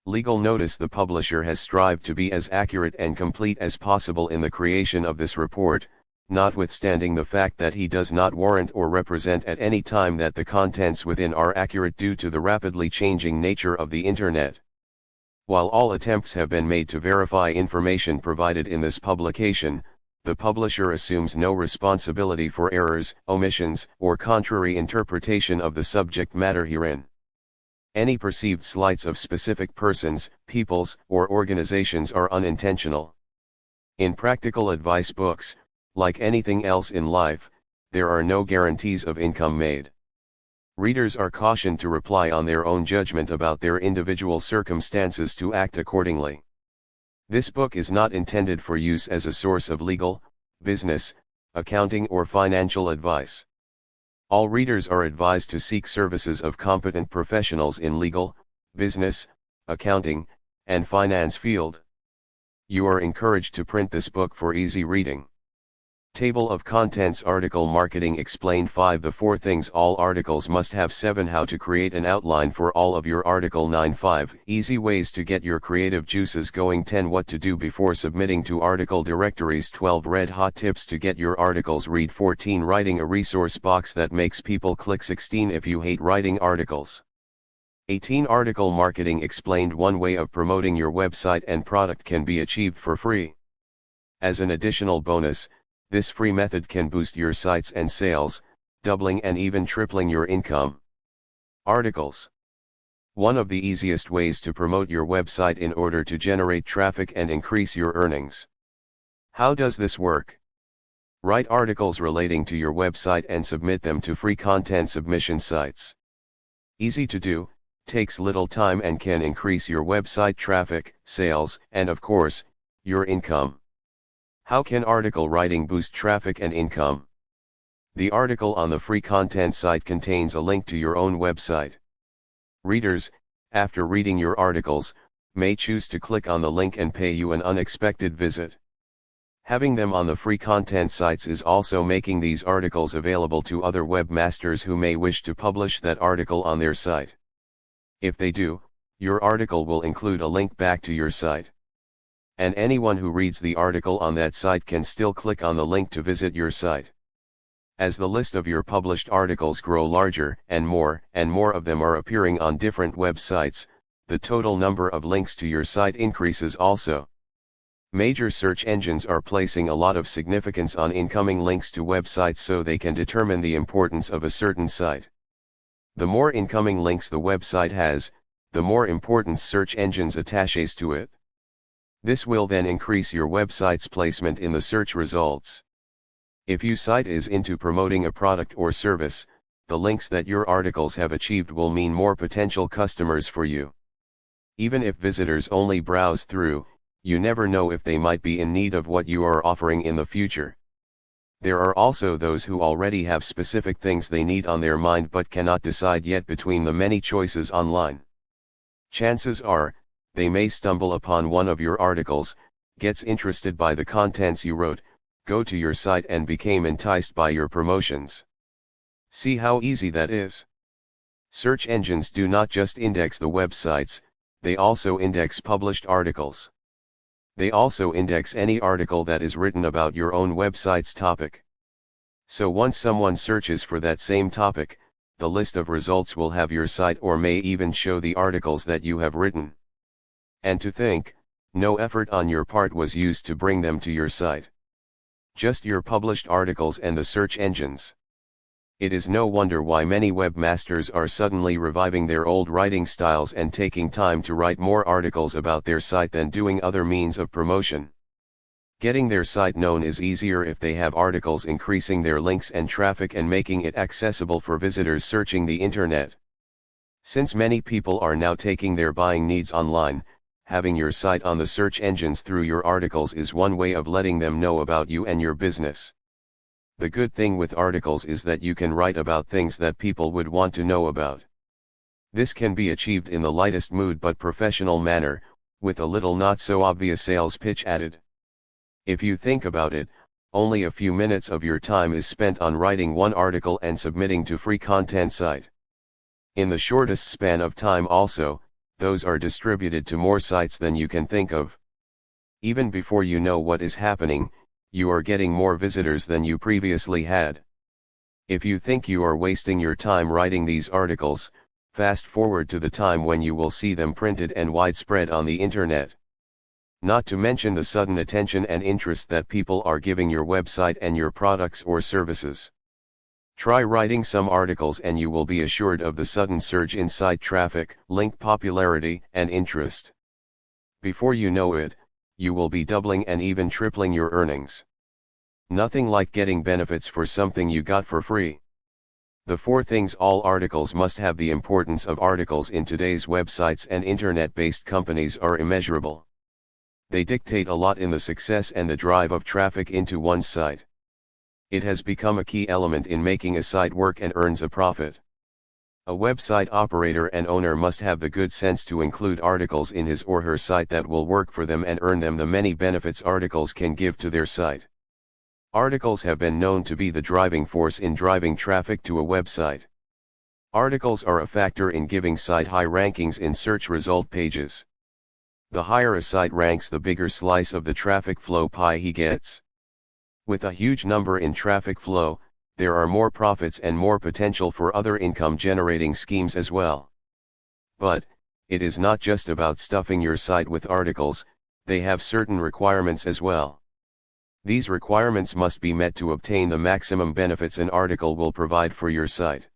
Legal notice: the publisher has strived to be as accurate and complete as possible in the creation of this report, notwithstanding the fact that he does not warrant or represent at any time that the contents within are accurate due to the rapidly changing nature of the Internet. While all attempts have been made to verify information provided in this publication, the publisher assumes no responsibility for errors, omissions, or contrary interpretation of the subject matter herein. Any perceived slights of specific persons, peoples, or organizations are unintentional. In practical advice books, like anything else in life, there are no guarantees of income made. Readers are cautioned to rely on their own judgment about their individual circumstances to act accordingly. This book is not intended for use as a source of legal, business, accounting, or financial advice. All readers are advised to seek services of competent professionals in legal, business, accounting, and finance field. You are encouraged to print this book for easy reading. Table of Contents Article Marketing Explained 5 The 4 things all articles must have. 7 How to create an outline for all of your article. 9 5 Easy ways to get your creative juices going. 10 What to do before submitting to article directories. 12 Red hot tips to get your articles read. 14 Writing a resource box that makes people click. 16 If you hate writing articles. 18 Article Marketing Explained. One way of promoting your website and product can be achieved for free. As an additional bonus, this free method can boost your sites and sales, doubling and even tripling your income. Articles. One of the easiest ways to promote your website in order to generate traffic and increase your earnings. How does this work? Write articles relating to your website and submit them to free content submission sites. Easy to do, takes little time, and can increase your website traffic, sales, and of course, your income. How can article writing boost traffic and income? The article on the free content site contains a link to your own website. Readers, after reading your articles, may choose to click on the link and pay you an unexpected visit. Having them on the free content sites is also making these articles available to other webmasters who may wish to publish that article on their site. If they do, your article will include a link back to your site. And anyone who reads the article on that site can still click on the link to visit your site. As the list of your published articles grow larger and more of them are appearing on different websites, the total number of links to your site increases also. Major search engines are placing a lot of significance on incoming links to websites so they can determine the importance of a certain site. The more incoming links the website has, the more importance search engines attaches to it. This will then increase your website's placement in the search results. If your site is into promoting a product or service, the links that your articles have achieved will mean more potential customers for you. Even if visitors only browse through, you never know if they might be in need of what you are offering in the future. There are also those who already have specific things they need on their mind but cannot decide yet between the many choices online. Chances are, they may stumble upon one of your articles, gets interested by the contents you wrote, go to your site and became enticed by your promotions. See how easy that is? Search engines do not just index the websites, they also index published articles. They also index any article that is written about your own website's topic. So once someone searches for that same topic, the list of results will have your site or may even show the articles that you have written. And to think, no effort on your part was used to bring them to your site. Just your published articles and the search engines. It is no wonder why many webmasters are suddenly reviving their old writing styles and taking time to write more articles about their site than doing other means of promotion. Getting their site known is easier if they have articles increasing their links and traffic and making it accessible for visitors searching the internet. Since many people are now taking their buying needs online, having your site on the search engines through your articles is one way of letting them know about you and your business. The good thing with articles is that you can write about things that people would want to know about. This can be achieved in the lightest mood but professional manner, with a little not so obvious sales pitch added. If you think about it, only a few minutes of your time is spent on writing one article and submitting to free content site. In the shortest span of time also, those are distributed to more sites than you can think of. Even before you know what is happening, you are getting more visitors than you previously had. If you think you are wasting your time writing these articles, fast forward to the time when you will see them printed and widespread on the internet. Not to mention the sudden attention and interest that people are giving your website and your products or services. Try writing some articles and you will be assured of the sudden surge in site traffic, link popularity, and interest. Before you know it, you will be doubling and even tripling your earnings. Nothing like getting benefits for something you got for free. The 4 things all articles must have. The importance of articles in today's websites and internet-based companies are immeasurable. They dictate a lot in the success and the drive of traffic into one's site. It has become a key element in making a site work and earns a profit. A website operator and owner must have the good sense to include articles in his or her site that will work for them and earn them the many benefits articles can give to their site. Articles have been known to be the driving force in driving traffic to a website. Articles are a factor in giving site high rankings in search result pages. The higher a site ranks, the bigger slice of the traffic flow pie he gets. With a huge number in traffic flow, there are more profits and more potential for other income-generating schemes as well. But, it is not just about stuffing your site with articles, they have certain requirements as well. These requirements must be met to obtain the maximum benefits an article will provide for your site.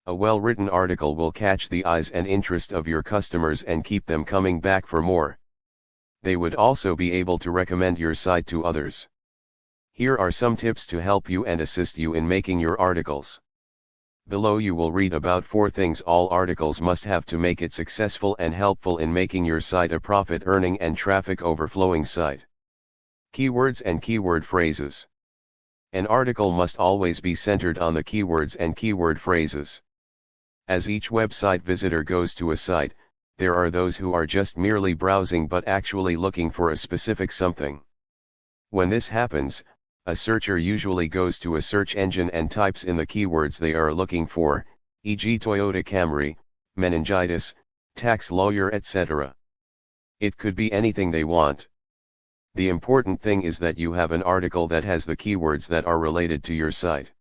A well-written article will catch the eyes and interest of your customers and keep them coming back for more. They would also be able to recommend your site to others. Here are some tips to help you and assist you in making your articles. Below you will read about 4 things all articles must have to make it successful and helpful in making your site a profit-earning and traffic-overflowing site. Keywords and keyword phrases. An article must always be centered on the keywords and keyword phrases. As each website visitor goes to a site, there are those who are just merely browsing but actually looking for a specific something. When this happens, a searcher usually goes to a search engine and types in the keywords they are looking for, e.g. Toyota Camry, meningitis, tax lawyer, etc. It could be anything they want. The important thing is that you have an article that has the keywords that are related to your site.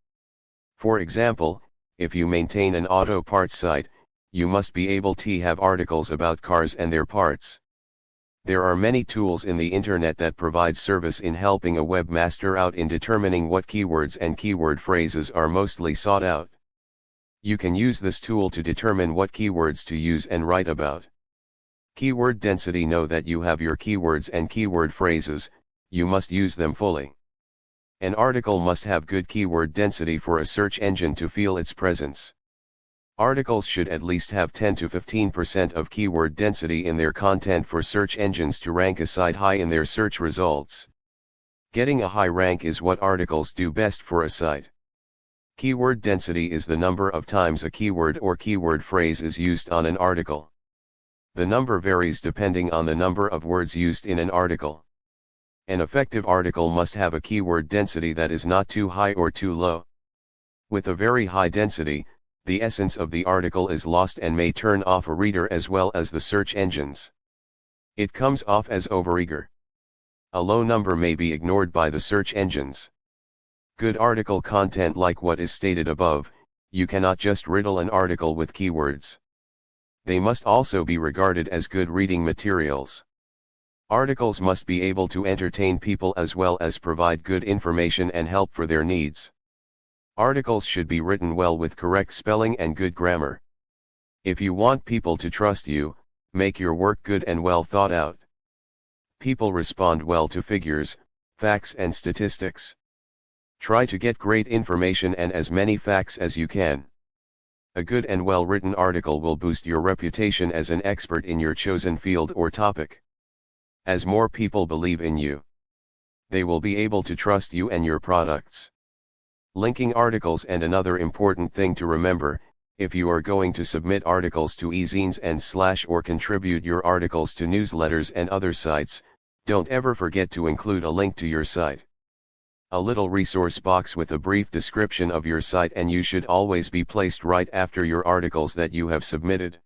For example, if you maintain an auto parts site, you must be able to have articles about cars and their parts. There are many tools in the internet that provide service in helping a webmaster out in determining what keywords and keyword phrases are mostly sought out. You can use this tool to determine what keywords to use and write about. Keyword density. Know that you have your keywords and keyword phrases, you must use them fully. An article must have good keyword density for a search engine to feel its presence. Articles should at least have 10 to 15% of keyword density in their content for search engines to rank a site high in their search results. Getting a high rank is what articles do best for a site. Keyword density is the number of times a keyword or keyword phrase is used on an article. The number varies depending on the number of words used in an article. An effective article must have a keyword density that is not too high or too low. With a very high density, the essence of the article is lost and may turn off a reader as well as the search engines. It comes off as overeager. A low number may be ignored by the search engines. Good article content. Like what is stated above, you cannot just riddle an article with keywords. They must also be regarded as good reading materials. Articles must be able to entertain people as well as provide good information and help for their needs. Articles should be written well with correct spelling and good grammar. If you want people to trust you, make your work good and well thought out. People respond well to figures, facts and statistics. Try to get great information and as many facts as you can. A good and well-written article will boost your reputation as an expert in your chosen field or topic. As more people believe in you, they will be able to trust you and your products. Linking articles. And another important thing to remember, if you are going to submit articles to e-zines and / or contribute your articles to newsletters and other sites, don't ever forget to include a link to your site. A little resource box with a brief description of your site, and you should always be placed right after your articles that you have submitted.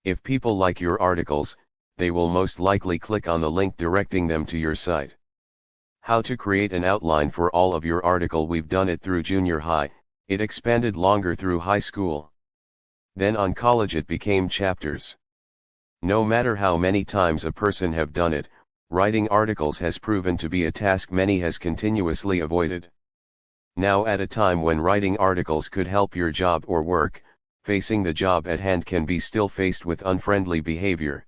If people like your articles, they will most likely click on the link directing them to your site. How to create an outline for all of your article. We've done it through junior high, it expanded longer through high school. Then on college it became chapters. No matter how many times a person have done it, writing articles has proven to be a task many has continuously avoided. Now at a time when writing articles could help your job or work, facing the job at hand can be still faced with unfriendly behavior.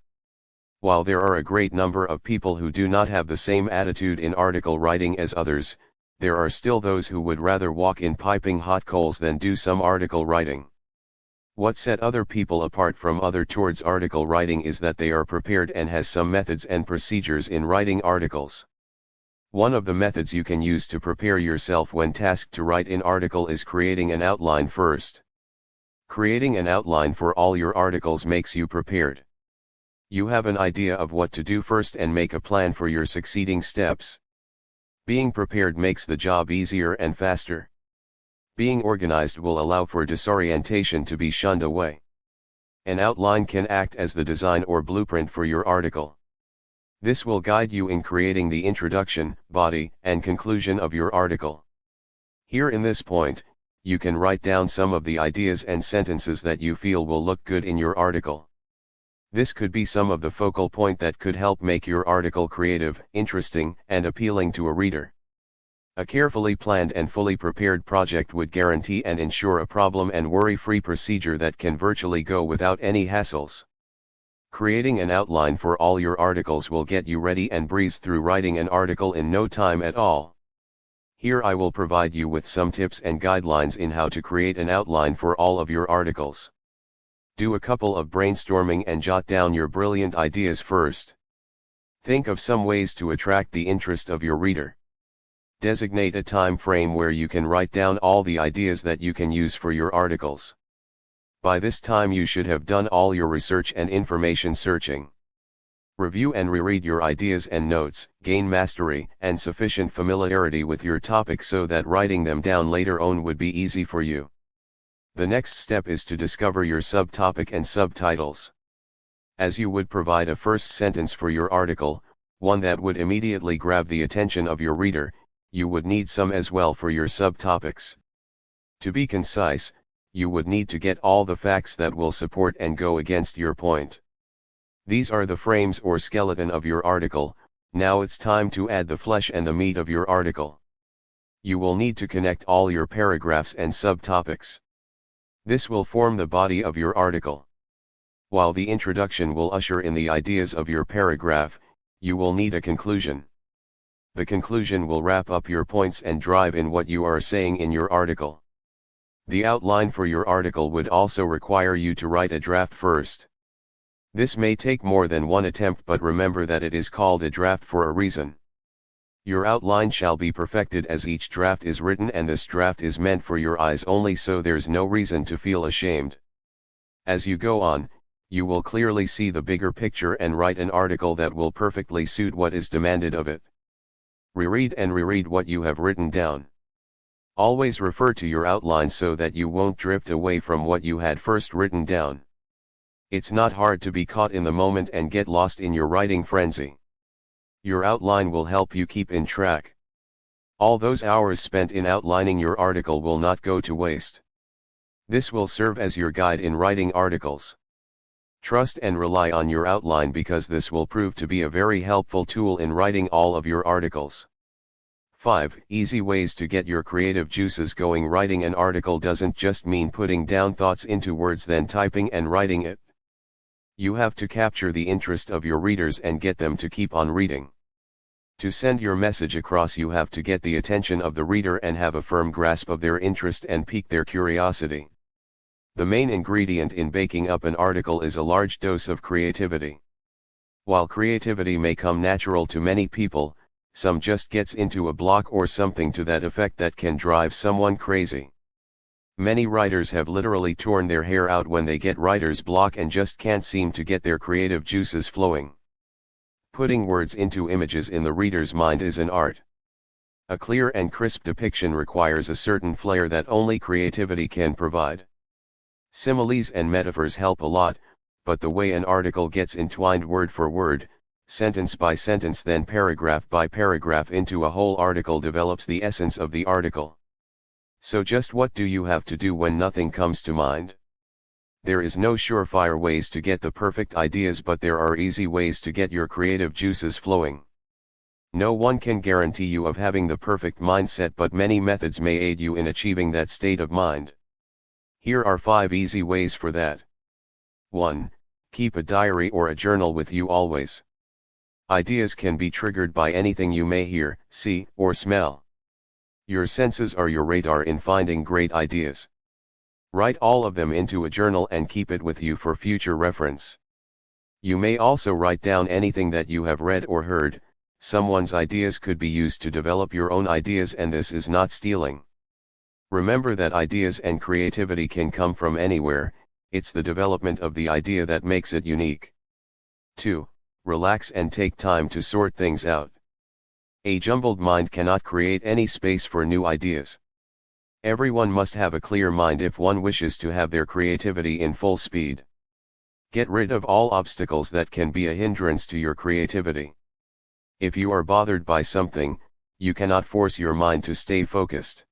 While there are a great number of people who do not have the same attitude in article writing as others, there are still those who would rather walk in piping hot coals than do some article writing. What set other people apart from other towards article writing is that they are prepared and has some methods and procedures in writing articles. One of the methods you can use to prepare yourself when tasked to write an article is creating an outline first. Creating an outline for all your articles makes you prepared. You have an idea of what to do first and make a plan for your succeeding steps. Being prepared makes the job easier and faster. Being organized will allow for disorientation to be shunned away. An outline can act as the design or blueprint for your article. This will guide you in creating the introduction, body, and conclusion of your article. Here in this point, you can write down some of the ideas and sentences that you feel will look good in your article. This could be some of the focal point that could help make your article creative, interesting, and appealing to a reader. A carefully planned and fully prepared project would guarantee and ensure a problem and worry-free procedure that can virtually go without any hassles. Creating an outline for all your articles will get you ready and breeze through writing an article in no time at all. Here I will provide you with some tips and guidelines in how to create an outline for all of your articles. Do a couple of brainstorming and jot down your brilliant ideas first. Think of some ways to attract the interest of your reader. Designate a time frame where you can write down all the ideas that you can use for your articles. By this time you should have done all your research and information searching. Review and reread your ideas and notes, gain mastery and sufficient familiarity with your topic so that writing them down later on would be easy for you. The next step is to discover your subtopic and subtitles. As you would provide a first sentence for your article, one that would immediately grab the attention of your reader, you would need some as well for your subtopics. To be concise, you would need to get all the facts that will support and go against your point. These are the frames or skeleton of your article. Now it's time to add the flesh and the meat of your article. You will need to connect all your paragraphs and subtopics. This will form the body of your article. While the introduction will usher in the ideas of your paragraph, you will need a conclusion. The conclusion will wrap up your points and drive in what you are saying in your article. The outline for your article would also require you to write a draft first. This may take more than one attempt, but remember that it is called a draft for a reason. Your outline shall be perfected as each draft is written, and this draft is meant for your eyes only, so there's no reason to feel ashamed. As you go on, you will clearly see the bigger picture and write an article that will perfectly suit what is demanded of it. Reread and reread what you have written down. Always refer to your outline so that you won't drift away from what you had first written down. It's not hard to be caught in the moment and get lost in your writing frenzy. Your outline will help you keep in track. All those hours spent in outlining your article will not go to waste. This will serve as your guide in writing articles. Trust and rely on your outline because this will prove to be a very helpful tool in writing all of your articles. 5. Easy ways to get your creative juices going. Writing an article doesn't just mean putting down thoughts into words then typing and writing it. You have to capture the interest of your readers and get them to keep on reading. To send your message across, you have to get the attention of the reader and have a firm grasp of their interest and pique their curiosity. The main ingredient in baking up an article is a large dose of creativity. While creativity may come natural to many people, some just gets into a block or something to that effect that can drive someone crazy. Many writers have literally torn their hair out when they get writer's block and just can't seem to get their creative juices flowing. Putting words into images in the reader's mind is an art. A clear and crisp depiction requires a certain flair that only creativity can provide. Similes and metaphors help a lot, but the way an article gets entwined word for word, sentence by sentence, then paragraph by paragraph into a whole article develops the essence of the article. So just what do you have to do when nothing comes to mind? There is no surefire ways to get the perfect ideas, but there are easy ways to get your creative juices flowing. No one can guarantee you of having the perfect mindset, but many methods may aid you in achieving that state of mind. Here are 5 easy ways for that. 1. Keep a diary or a journal with you always. Ideas can be triggered by anything you may hear, see, or smell. Your senses are your radar in finding great ideas. Write all of them into a journal and keep it with you for future reference. You may also write down anything that you have read or heard. Someone's ideas could be used to develop your own ideas, and this is not stealing. Remember that ideas and creativity can come from anywhere, it's the development of the idea that makes it unique. 2. Relax and take time to sort things out. A jumbled mind cannot create any space for new ideas. Everyone must have a clear mind if one wishes to have their creativity in full speed. Get rid of all obstacles that can be a hindrance to your creativity. If you are bothered by something, you cannot force your mind to stay focused.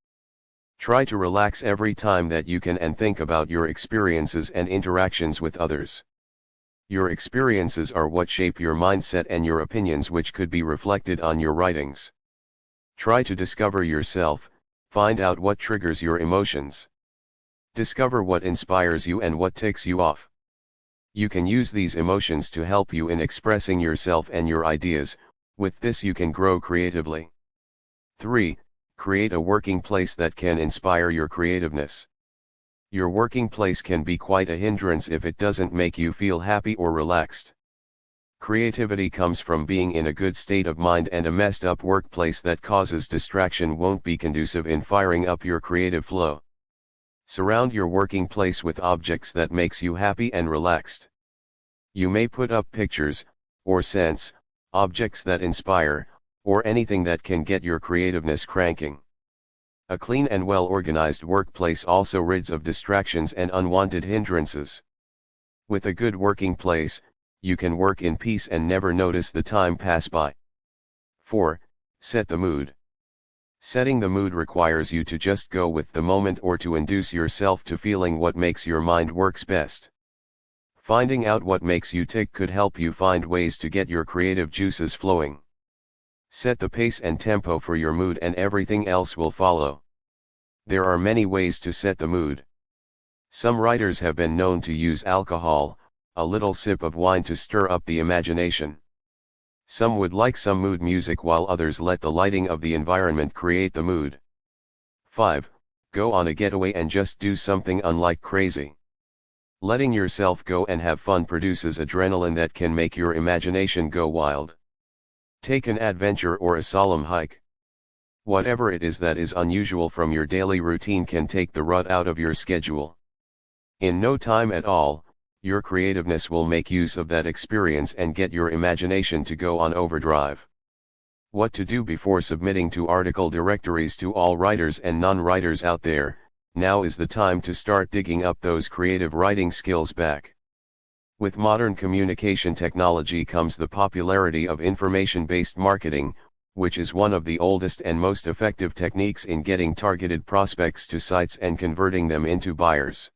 Try to relax every time that you can and think about your experiences and interactions with others. Your experiences are what shape your mindset and your opinions, which could be reflected on your writings. Try to discover yourself, find out what triggers your emotions. Discover what inspires you and what ticks you off. You can use these emotions to help you in expressing yourself and your ideas. With this you can grow creatively. 3. Create a working place that can inspire your creativeness. Your working place can be quite a hindrance if it doesn't make you feel happy or relaxed. Creativity comes from being in a good state of mind, and a messed up workplace that causes distraction won't be conducive in firing up your creative flow. Surround your working place with objects that makes you happy and relaxed. You may put up pictures, or scents, objects that inspire, or anything that can get your creativeness cranking. A clean and well-organized workplace also rids of distractions and unwanted hindrances. With a good working place, you can work in peace and never notice the time pass by. 4. Set the mood. Setting the mood requires you to just go with the moment or to induce yourself to feeling what makes your mind works best. Finding out what makes you tick could help you find ways to get your creative juices flowing. Set the pace and tempo for your mood and everything else will follow. There are many ways to set the mood. Some writers have been known to use alcohol, a little sip of wine, to stir up the imagination. Some would like some mood music, while others let the lighting of the environment create the mood. 5. Go on a getaway and just do something unlike crazy. Letting yourself go and have fun produces adrenaline that can make your imagination go wild. Take an adventure or a solemn hike. Whatever it is that is unusual from your daily routine can take the rut out of your schedule. In no time at all, your creativeness will make use of that experience and get your imagination to go on overdrive. What to do before submitting to article directories? To all writers and non-writers out there, now is the time to start digging up those creative writing skills back. With modern communication technology comes the popularity of information-based marketing, which is one of the oldest and most effective techniques in getting targeted prospects to sites and converting them into buyers.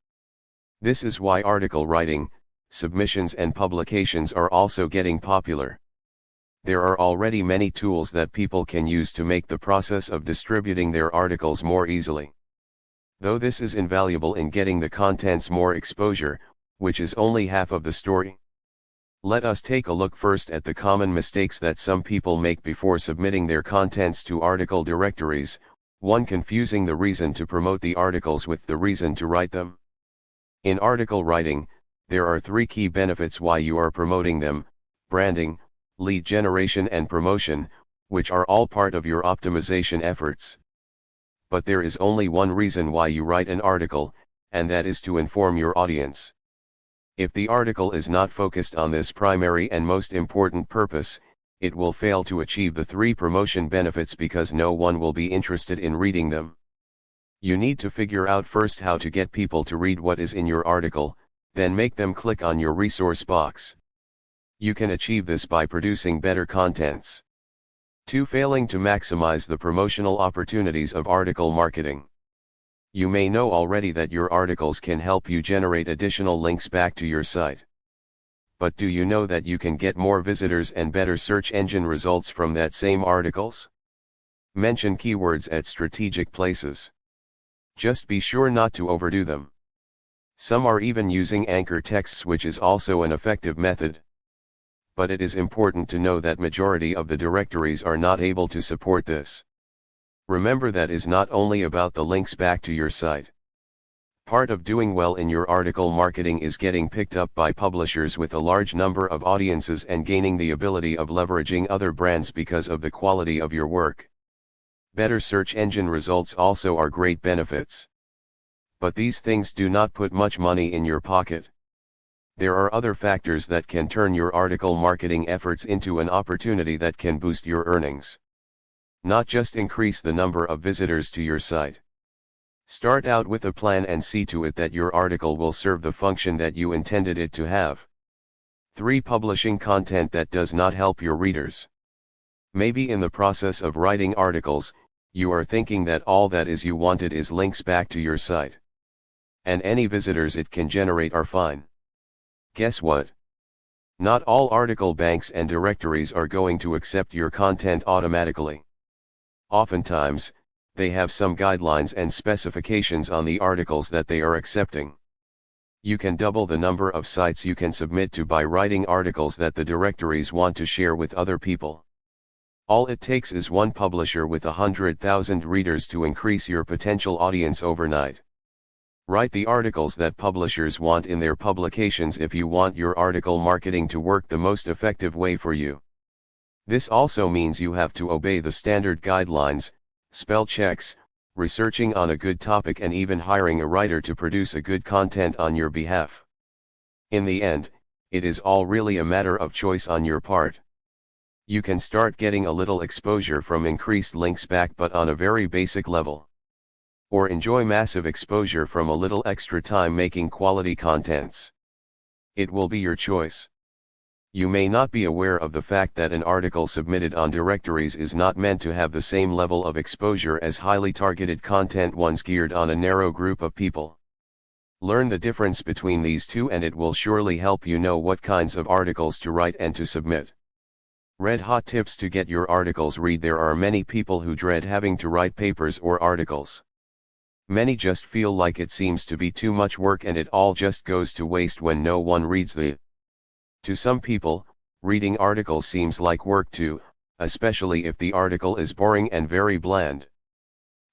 This is why article writing, submissions and publications are also getting popular. There are already many tools that people can use to make the process of distributing their articles more easily. Though this is invaluable in getting the contents more exposure, which is only half of the story. Let us take a look first at the common mistakes that some people make before submitting their contents to article directories. 1. Confusing the reason to promote the articles with the reason to write them. In article writing, there are 3 key benefits why you are promoting them: branding, lead generation and promotion, which are all part of your optimization efforts. But there is only one reason why you write an article, and that is to inform your audience. If the article is not focused on this primary and most important purpose, it will fail to achieve the 3 promotion benefits because no one will be interested in reading them. You need to figure out first how to get people to read what is in your article, Then make them click on your resource box. You can achieve this by producing better contents. 2. Failing to maximize the promotional opportunities of article marketing. You may know already that your articles can help you generate additional links back to your site. But do you know that you can get more visitors and better search engine results from that same articles? Mention keywords at strategic places. Just be sure not to overdo them. Some are even using anchor texts, which is also an effective method. But it is important to know that majority of the directories are not able to support this. Remember that is not only about the links back to your site. Part of doing well in your article marketing is getting picked up by publishers with a large number of audiences and gaining the ability of leveraging other brands because of the quality of your work. Better search engine results also are great benefits. But these things do not put much money in your pocket. There are other factors that can turn your article marketing efforts into an opportunity that can boost your earnings. Not just increase the number of visitors to your site. Start out with a plan and see to it that your article will serve the function that you intended it to have. 3. Publishing content that does not help your readers. Maybe in the process of writing articles, you are thinking that all that is you wanted is links back to your site. And any visitors it can generate are fine. Guess what? Not all article banks and directories are going to accept your content automatically. Oftentimes, they have some guidelines and specifications on the articles that they are accepting. You can double the number of sites you can submit to by writing articles that the directories want to share with other people. All it takes is one publisher with 100,000 readers to increase your potential audience overnight. Write the articles that publishers want in their publications if you want your article marketing to work the most effective way for you. This also means you have to obey the standard guidelines, spell checks, researching on a good topic, and even hiring a writer to produce a good content on your behalf. In the end, it is all really a matter of choice on your part. You can start getting a little exposure from increased links back, but on a very basic level. Or enjoy massive exposure from a little extra time making quality contents. It will be your choice. You may not be aware of the fact that an article submitted on directories is not meant to have the same level of exposure as highly targeted content ones geared on a narrow group of people. Learn the difference between these two and it will surely help you know what kinds of articles to write and to submit. Red hot tips to get your articles read. There are many people who dread having to write papers or articles. Many just feel like it seems to be too much work and it all just goes to waste when no one reads the. To some people, reading articles seems like work too, especially if the article is boring and very bland.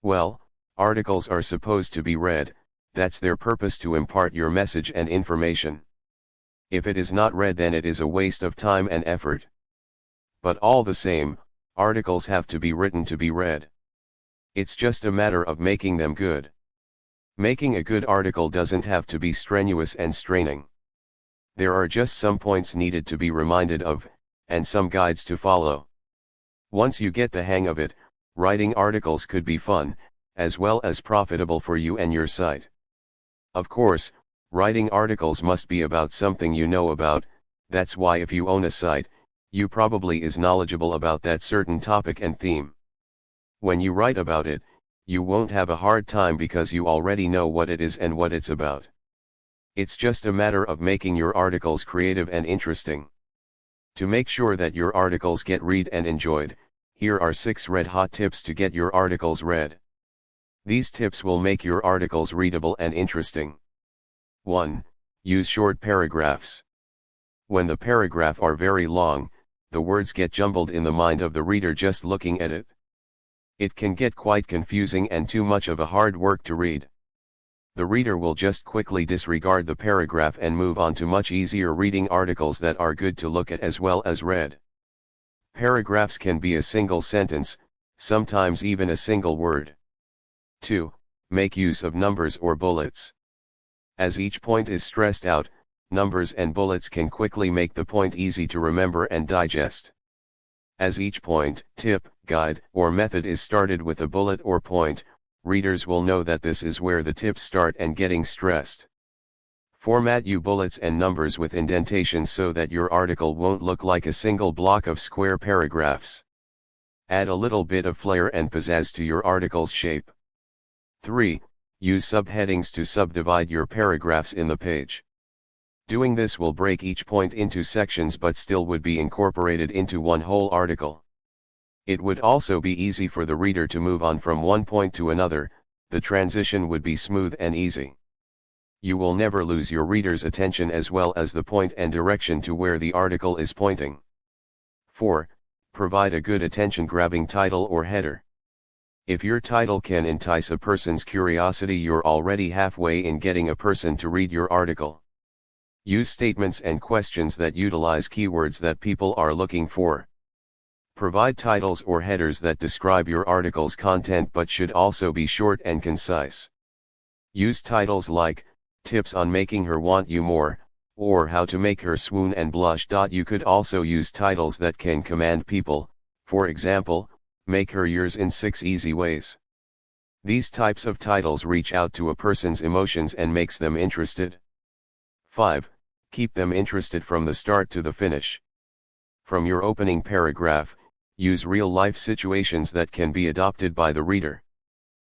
Well, articles are supposed to be read, that's their purpose, to impart your message and information. If it is not read, then it is a waste of time and effort. But all the same, articles have to be written to be read. It's just a matter of making them good. Making a good article doesn't have to be strenuous and straining. There are just some points needed to be reminded of, and some guides to follow. Once you get the hang of it, writing articles could be fun, as well as profitable for you and your site. Of course, writing articles must be about something you know about. That's why if you own a site, you probably is knowledgeable about that certain topic and theme. When you write about it, you won't have a hard time because you already know what it is and what it's about. It's just a matter of making your articles creative and interesting. To make sure that your articles get read and enjoyed, here are 6 red hot tips to get your articles read. These tips will make your articles readable and interesting. 1. Use short paragraphs. When the paragraph are very long, the words get jumbled in the mind of the reader just looking at it. It can get quite confusing and too much of a hard work to read. The reader will just quickly disregard the paragraph and move on to much easier reading articles that are good to look at as well as read. Paragraphs can be a single sentence, sometimes even a single word. 2. Make use of numbers or bullets. As each point is stressed out, numbers and bullets can quickly make the point easy to remember and digest. As each point, tip, guide, or method is started with a bullet or point, readers will know that this is where the tips start and getting stressed. Format your bullets and numbers with indentations so that your article won't look like a single block of square paragraphs. Add a little bit of flair and pizzazz to your article's shape. 3. Use subheadings to subdivide your paragraphs in the page. Doing this will break each point into sections but still would be incorporated into one whole article. It would also be easy for the reader to move on from one point to another, the transition would be smooth and easy. You will never lose your reader's attention as well as the point and direction to where the article is pointing. 4. Provide a good attention-grabbing title or header. If your title can entice a person's curiosity, you're already halfway in getting a person to read your article. Use statements and questions that utilize keywords that people are looking for. Provide titles or headers that describe your article's content but should also be short and concise. Use titles like, Tips on Making Her Want You More, or How to Make Her Swoon and Blush. You could also use titles that can command people, for example, Make Her Yours in 6 Easy Ways. These types of titles reach out to a person's emotions and makes them interested. 5. Keep them interested from the start to the finish. From your opening paragraph, use real-life situations that can be adopted by the reader.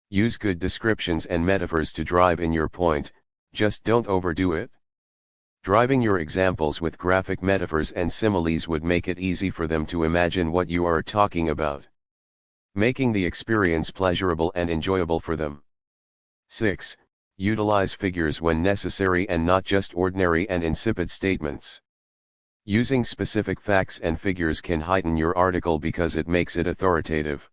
Use good descriptions and metaphors to drive in your point, just don't overdo it. Driving your examples with graphic metaphors and similes would make it easy for them to imagine what you are talking about, making the experience pleasurable and enjoyable for them. 6. Utilize figures when necessary and not just ordinary and insipid statements. Using specific facts and figures can heighten your article because it makes it authoritative.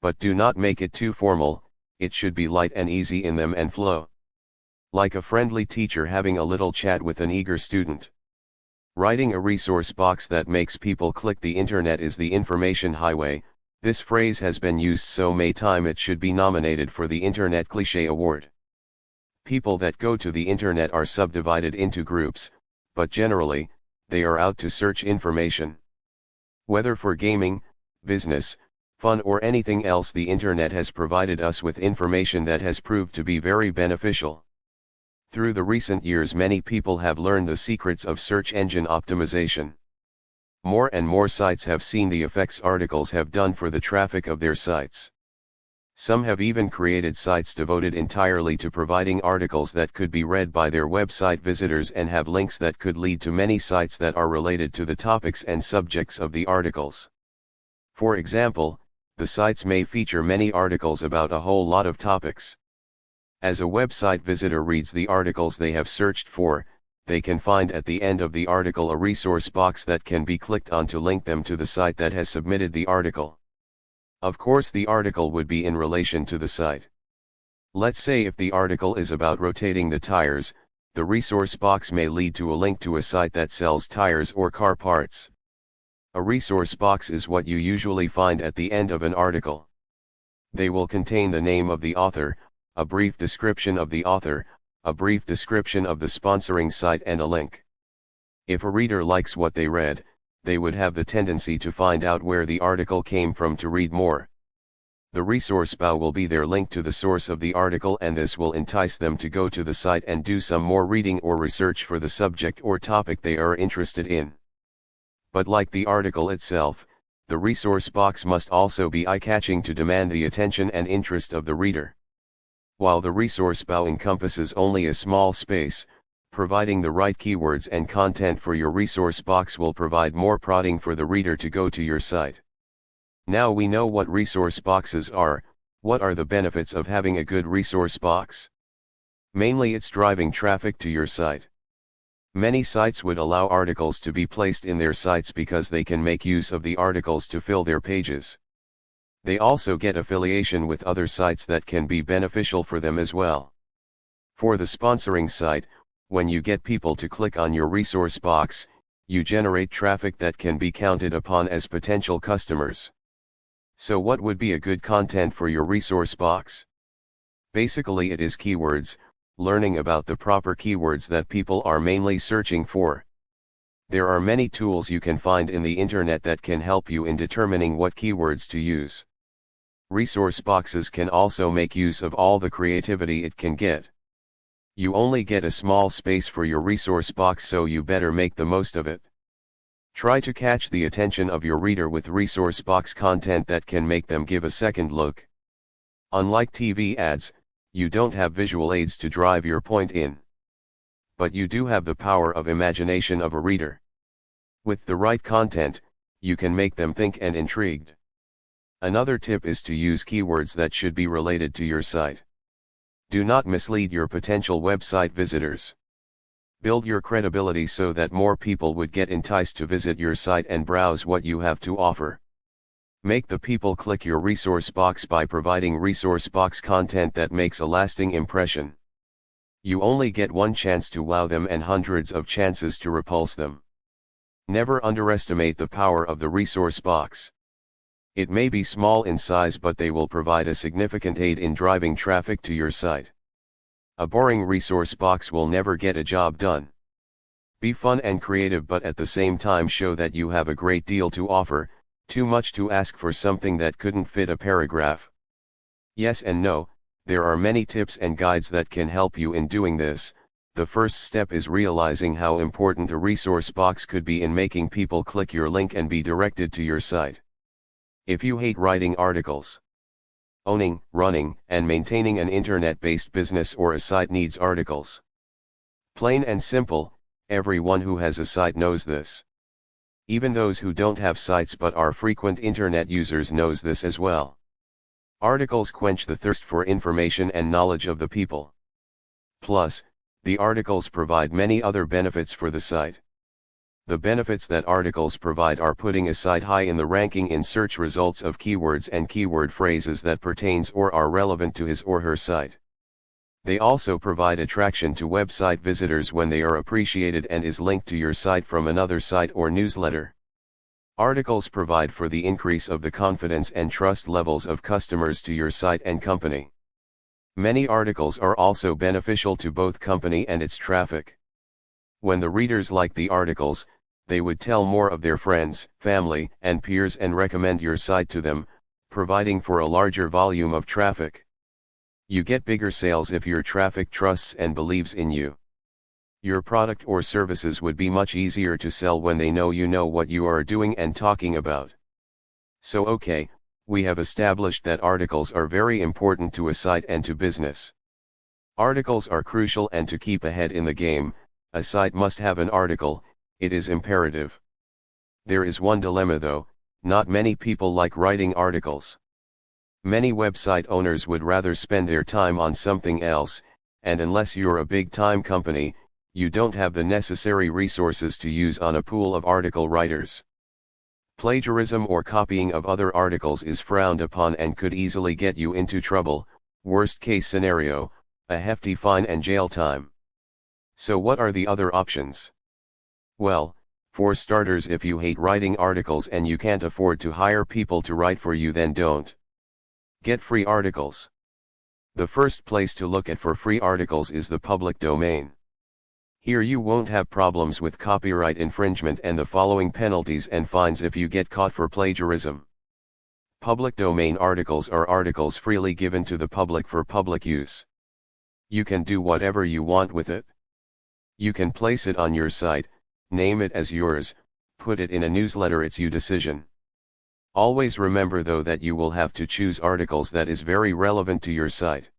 But do not make it too formal, it should be light and easy in them and flow. Like a friendly teacher having a little chat with an eager student. Writing a resource box that makes people click the internet is the information highway. This phrase has been used so many times it should be nominated for the Internet Cliché Award. People that go to the internet are subdivided into groups, but generally, they are out to search information. Whether for gaming, business, fun or anything else, the internet has provided us with information that has proved to be very beneficial. Through the recent years, many people have learned the secrets of search engine optimization. More and more sites have seen the effects articles have done for the traffic of their sites. Some have even created sites devoted entirely to providing articles that could be read by their website visitors and have links that could lead to many sites that are related to the topics and subjects of the articles. For example, the sites may feature many articles about a whole lot of topics. As a website visitor reads the articles they have searched for, they can find at the end of the article a resource box that can be clicked on to link them to the site that has submitted the article. Of course, the article would be in relation to the site. Let's say if the article is about rotating the tires, the resource box may lead to a link to a site that sells tires or car parts. A resource box is what you usually find at the end of an article. They will contain the name of the author, a brief description of the author, a brief description of the sponsoring site and a link. If a reader likes what they read, they would have the tendency to find out where the article came from to read more. The resource bio will be their link to the source of the article, and this will entice them to go to the site and do some more reading or research for the subject or topic they are interested in. But like the article itself, the resource box must also be eye-catching to demand the attention and interest of the reader. While the resource bio encompasses only a small space, providing the right keywords and content for your resource box will provide more prodding for the reader to go to your site. Now we know what resource boxes are. What are the benefits of having a good resource box? Mainly it's driving traffic to your site. Many sites would allow articles to be placed in their sites because they can make use of the articles to fill their pages. They also get affiliation with other sites that can be beneficial for them as well. For the sponsoring site, when you get people to click on your resource box, you generate traffic that can be counted upon as potential customers. So what would be a good content for your resource box? Basically it is keywords, learning about the proper keywords that people are mainly searching for. There are many tools you can find in the internet that can help you in determining what keywords to use. Resource boxes can also make use of all the creativity it can get. You only get a small space for your resource box, so you better make the most of it. Try to catch the attention of your reader with resource box content that can make them give a second look. Unlike TV ads, you don't have visual aids to drive your point in. But you do have the power of imagination of a reader. With the right content, you can make them think and intrigued. Another tip is to use keywords that should be related to your site. Do not mislead your potential website visitors. Build your credibility so that more people would get enticed to visit your site and browse what you have to offer. Make the people click your resource box by providing resource box content that makes a lasting impression. You only get one chance to wow them and hundreds of chances to repulse them. Never underestimate the power of the resource box. It may be small in size, but they will provide a significant aid in driving traffic to your site. A boring resource box will never get a job done. Be fun and creative, but at the same time show that you have a great deal to offer. Too much to ask for something that couldn't fit a paragraph. Yes and no, there are many tips and guides that can help you in doing this. The first step is realizing how important a resource box could be in making people click your link and be directed to your site. If you hate writing articles, owning, running, and maintaining an internet-based business or a site needs articles. Plain and simple, everyone who has a site knows this. Even those who don't have sites but are frequent internet users knows this as well. Articles quench the thirst for information and knowledge of the people. Plus, the articles provide many other benefits for the site. The benefits that articles provide are putting a site high in the ranking in search results of keywords and keyword phrases that pertains or are relevant to his or her site. They also provide attraction to website visitors when they are appreciated and is linked to your site from another site or newsletter. Articles provide for the increase of the confidence and trust levels of customers to your site and company. Many articles are also beneficial to both company and its traffic. When the readers like the articles, they would tell more of their friends, family, and peers and recommend your site to them, providing for a larger volume of traffic. You get bigger sales if your traffic trusts and believes in you. Your product or services would be much easier to sell when they know you know what you are doing and talking about. So okay, we have established that articles are very important to a site and to business. Articles are crucial, and to keep ahead in the game, a site must have an article. It is imperative. There is one dilemma though, not many people like writing articles. Many website owners would rather spend their time on something else, and unless you're a big-time company, you don't have the necessary resources to use on a pool of article writers. Plagiarism or copying of other articles is frowned upon and could easily get you into trouble. Worst case scenario, a hefty fine and jail time. So what are the other options? Well, for starters, if you hate writing articles and you can't afford to hire people to write for you, then don't. Get free articles. The first place to look at for free articles is the public domain. Here you won't have problems with copyright infringement and the following penalties and fines if you get caught for plagiarism. Public domain articles are articles freely given to the public for public use. You can do whatever you want with it. You can place it on your site, name it as yours, put it in a newsletter, it's your decision. Always remember though that you will have to choose articles that is very relevant to your site.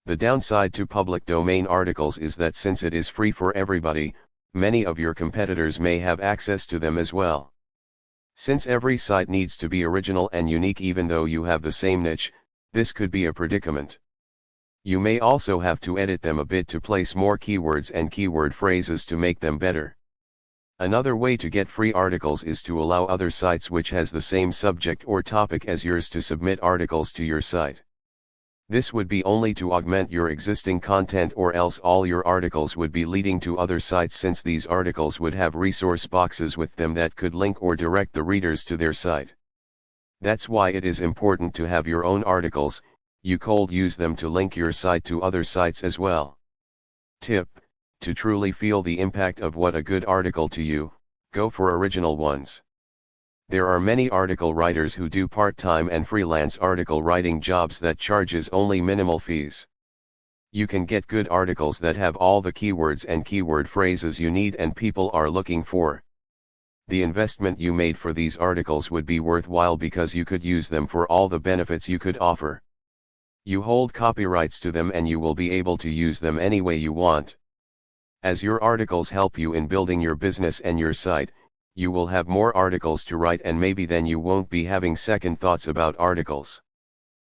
The downside to public domain articles is that since it is free for everybody, many of your competitors may have access to them as well. Since every site needs to be original and unique even though you have the same niche, this could be a predicament. You may also have to edit them a bit to place more keywords and keyword phrases to make them better. Another way to get free articles is to allow other sites which has the same subject or topic as yours to submit articles to your site. This would be only to augment your existing content, or else all your articles would be leading to other sites, since these articles would have resource boxes with them that could link or direct the readers to their site. That's why it is important to have your own articles. You could use them to link your site to other sites as well. Tip: to truly feel the impact of what a good article to you, go for original ones. There are many article writers who do part-time and freelance article writing jobs that charges only minimal fees. You can get good articles that have all the keywords and keyword phrases you need and people are looking for. The investment you made for these articles would be worthwhile because you could use them for all the benefits you could offer. You hold copyrights to them and you will be able to use them any way you want. As your articles help you in building your business and your site, you will have more articles to write and maybe then you won't be having second thoughts about articles.